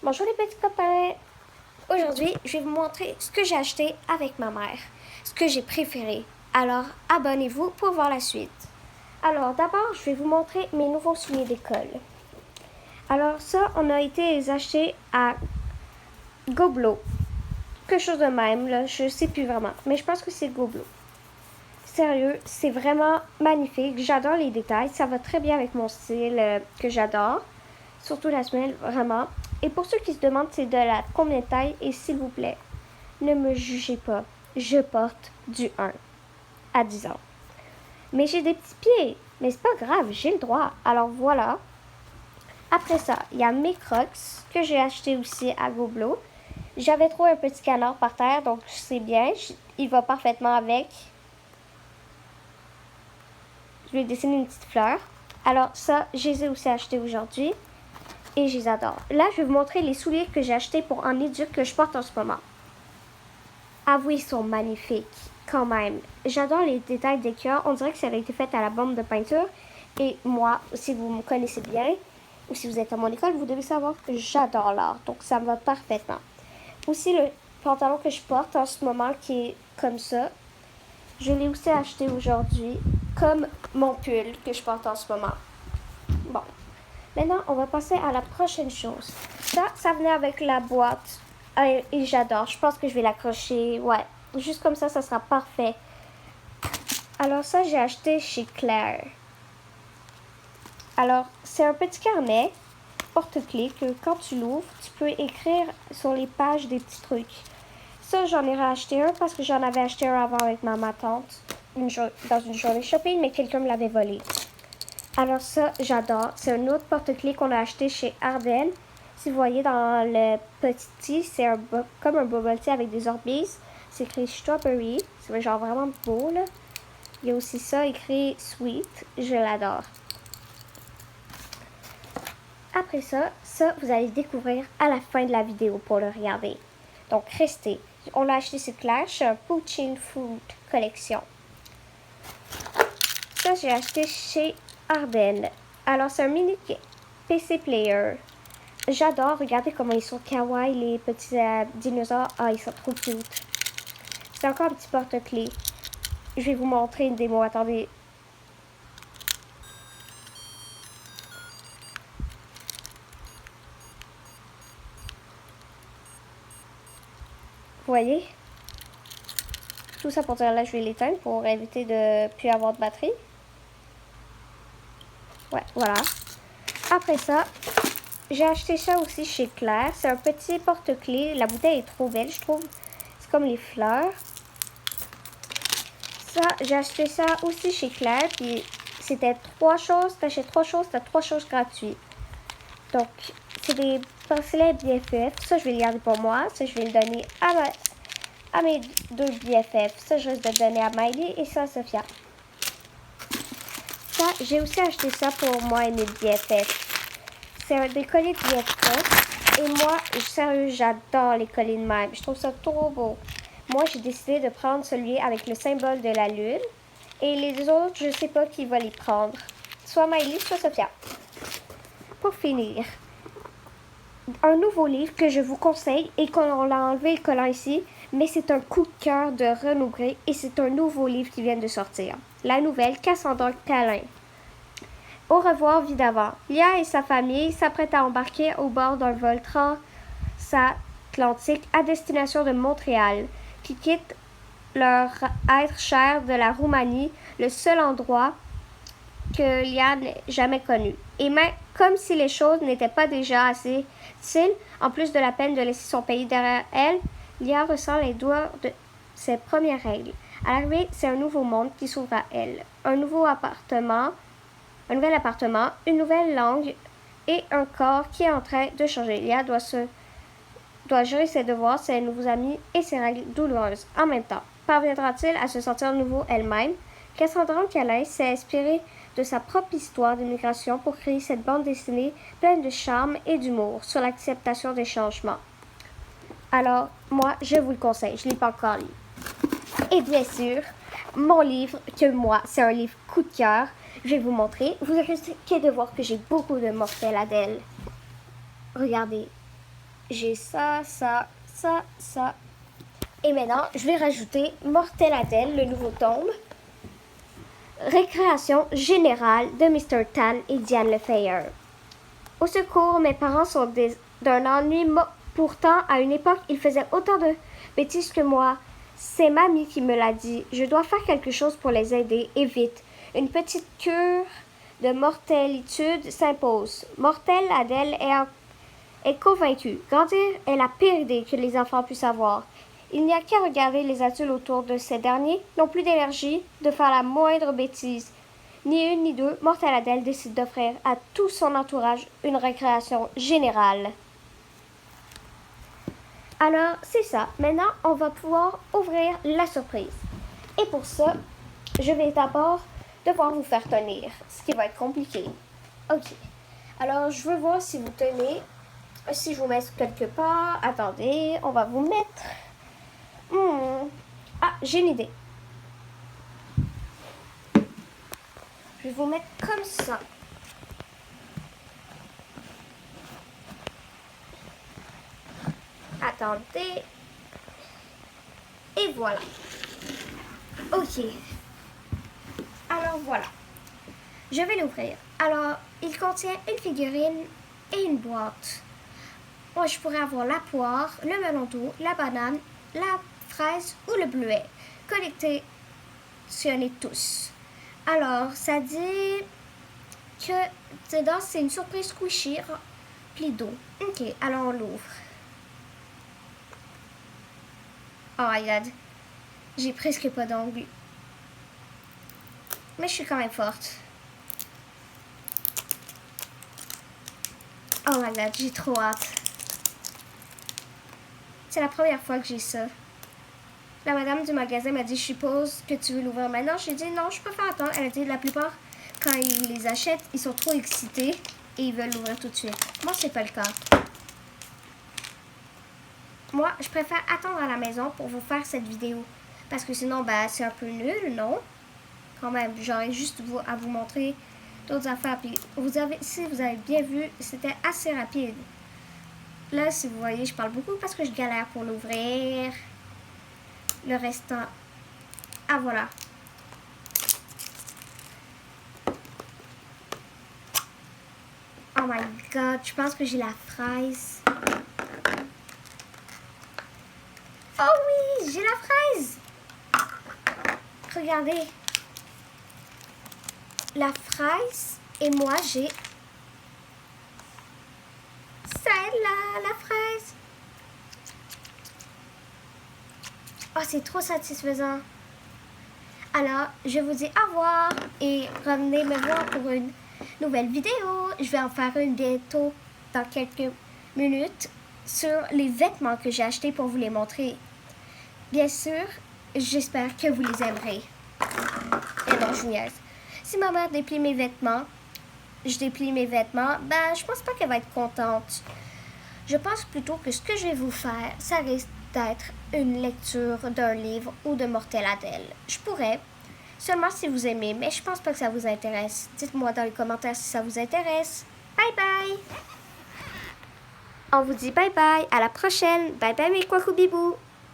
Bonjour les petits copains! Aujourd'hui, je vais vous montrer ce que j'ai acheté avec ma mère, ce que j'ai préféré. Alors, abonnez-vous pour voir la suite. Alors, d'abord, je vais vous montrer mes nouveaux souliers d'école. Alors, ça, on a été les acheter à Goblo. Quelque chose de même, là, je sais plus vraiment, mais je pense que c'est Goblo. Sérieux, c'est vraiment magnifique. J'adore les détails. Ça va très bien avec mon style que j'adore. Surtout la semelle, vraiment. Et pour ceux qui se demandent c'est de la combien de taille, et s'il vous plaît, ne me jugez pas. Je porte du 1 à 10 ans. Mais j'ai des petits pieds. Mais c'est pas grave, j'ai le droit. Alors voilà. Après ça, il y a mes Crocs que j'ai acheté aussi à Goblo. J'avais trouvé un petit canard par terre, donc c'est bien. Il va parfaitement avec. Je vais dessiner une petite fleur. Alors ça, je les ai aussi achetés aujourd'hui. Et je les adore. Là, je vais vous montrer les souliers que j'ai achetés pour un éduc que je porte en ce moment. Avouez, ils sont magnifiques, quand même. J'adore les détails des cœurs. On dirait que ça a été fait à la bombe de peinture. Et moi, si vous me connaissez bien, ou si vous êtes à mon école, vous devez savoir que j'adore l'art. Donc, ça me va parfaitement. Aussi, le pantalon que je porte en ce moment, qui est comme ça, je l'ai aussi acheté aujourd'hui, comme mon pull que je porte en ce moment. Bon. Maintenant, on va passer à la prochaine chose. Ça venait avec la boîte. Et j'adore. Je pense que je vais l'accrocher. Ouais. Juste comme ça sera parfait. Alors ça, j'ai acheté chez Claire. Alors, c'est un petit carnet porte-clés que quand tu l'ouvres, tu peux écrire sur les pages des petits trucs. Ça, j'en ai racheté un parce que j'en avais acheté un avant avec ma tante dans une journée shopping, mais quelqu'un me l'avait volé. Alors ça, j'adore. C'est un autre porte-clés qu'on a acheté chez Ardennes. Si vous voyez dans le petit, c'est comme un bubble tea avec des orbises. C'est écrit strawberry. C'est genre vraiment beau, là. Il y a aussi ça écrit sweet. Je l'adore. Après ça, vous allez découvrir à la fin de la vidéo pour le regarder. Donc, restez. On l'a acheté chez Claire. C'est un Poutine Food Collection. Ça, j'ai acheté chez Ardennes. Alors, c'est un mini PC player. J'adore. Regardez comment ils sont kawaii, les petits dinosaures. Ah, ils sont trop cute. C'est encore un petit porte-clés. Je vais vous montrer une démo. Attendez. Vous voyez? Tout ça pour dire là, je vais l'éteindre pour éviter de plus avoir de batterie. Ouais, voilà. Après ça, j'ai acheté ça aussi chez Claire. C'est un petit porte-clés. La bouteille est trop belle, je trouve. C'est comme les fleurs. Ça, j'ai acheté ça aussi chez Claire. Puis c'était 3 choses. T'achètes 3 choses, t'as 3 choses gratuites. Donc, c'est des bracelets BFF. Ça, je vais le garder pour moi. Ça, je vais le donner à mes 2 BFF. Ça, je risque de le donner à Miley et ça à Sophia. Ça, j'ai aussi acheté ça pour moi et mes BFF. C'est des colliers de BFF. Et moi, sérieux, j'adore les colliers de même. Je trouve ça trop beau. Moi, j'ai décidé de prendre celui avec le symbole de la lune. Et les autres, je sais pas qui va les prendre. Soit Miley, soit Sophia. Pour finir, un nouveau livre que je vous conseille et qu'on l'a enlevé le collant ici, mais c'est un coup de cœur de Renaud Bré et c'est un nouveau livre qui vient de sortir. La nouvelle Cassandra Câlin. Au revoir, vie d'avant. Lia et sa famille s'apprêtent à embarquer au bord d'un vol transatlantique à destination de Montréal, qui quitte leur être cher de la Roumanie, le seul endroit que Lia n'ait jamais connu. Et même comme si les choses n'étaient pas déjà assez difficiles, en plus de la peine de laisser son pays derrière elle, Lia ressent les douleurs de ses premières règles. À l'arrivée, c'est un nouveau monde qui s'ouvre à elle. Un nouvel appartement, une nouvelle langue et un corps qui est en train de changer. Lia doit gérer ses devoirs, ses nouveaux amis et ses règles douloureuses en même temps. Parviendra-t-il à se sentir nouveau elle-même? Cassandra Câlin s'est inspirée de sa propre histoire d'immigration pour créer cette bande dessinée pleine de charme et d'humour sur l'acceptation des changements. Alors, moi, je vous le conseille, je ne l'ai pas encore lu. Et bien sûr, mon livre, que moi, c'est un livre coup de cœur. Je vais vous montrer. Vous risquez de voir que j'ai beaucoup de mortels Adèle. Regardez. j'ai ça. Et maintenant, je vais rajouter Mortel Adèle, le nouveau tome. Récréation générale de Mr. Tan et Diane Lefayeur. Au secours, mes parents sont d'un ennui. Pourtant, à une époque, ils faisaient autant de bêtises que moi. C'est mamie qui me l'a dit. Je dois faire quelque chose pour les aider, et vite. Une petite cure de mortellitude s'impose. Mortel Adèle est convaincue. Grandir est la pire idée que les enfants puissent avoir. Il n'y a qu'à regarder les adultes autour de ces derniers, n'ont plus d'énergie de faire la moindre bêtise. Ni une ni deux, Mortel Adèle décide d'offrir à tout son entourage une récréation générale. Alors, c'est ça. Maintenant, on va pouvoir ouvrir la surprise. Et pour ça, je vais d'abord devoir vous faire tenir, ce qui va être compliqué. Ok. Alors, je veux voir si vous tenez. Si je vous mets quelque part. Attendez, on va vous mettre. Ah, j'ai une idée. Je vais vous mettre comme ça. Attendez. Et voilà. Ok. Alors voilà. Je vais l'ouvrir. Alors, il contient une figurine et une boîte. Moi, je pourrais avoir la poire, le melon d'eau, la banane, la fraise ou le bleuet. Collectionnez tous. Alors, ça dit que dedans, c'est une surprise squishy remplie d'eau. Ok, alors on l'ouvre. Oh my god. J'ai presque pas d'ongles. Mais je suis quand même forte. Oh my god, j'ai trop hâte. C'est la première fois que j'ai ça. La madame du magasin m'a dit, je suppose que tu veux l'ouvrir maintenant. J'ai dit, non, je peux faire attendre. Elle a dit, la plupart, quand ils les achètent, ils sont trop excités et ils veulent l'ouvrir tout de suite. Moi, c'est pas le cas. Moi, je préfère attendre à la maison pour vous faire cette vidéo. Parce que sinon, ben, c'est un peu nul, non? Quand même, j'aurais juste à vous montrer d'autres affaires. Puis, si vous avez bien vu, c'était assez rapide. Là, si vous voyez, je parle beaucoup parce que je galère pour l'ouvrir. Le restant. Ah, voilà. Oh my god, je pense que j'ai la fraise. Oh oui, j'ai la fraise. Regardez. La fraise et moi, j'ai celle-là, la fraise. Oh, c'est trop satisfaisant. Alors, je vous dis au revoir et revenez me voir pour une nouvelle vidéo. Je vais en faire une bientôt dans quelques minutes sur les vêtements que j'ai achetés pour vous les montrer. Bien sûr, j'espère que vous les aimerez. Et non, je niaise. Si ma mère déplie mes vêtements, je déplie mes vêtements, ben, je pense pas qu'elle va être contente. Je pense plutôt que ce que je vais vous faire, ça risque d'être une lecture d'un livre ou de Mortel Adèle. Je pourrais, seulement si vous aimez, mais je pense pas que ça vous intéresse. Dites-moi dans les commentaires si ça vous intéresse. Bye bye! On vous dit bye bye, à la prochaine. Bye bye mes couacoubibous!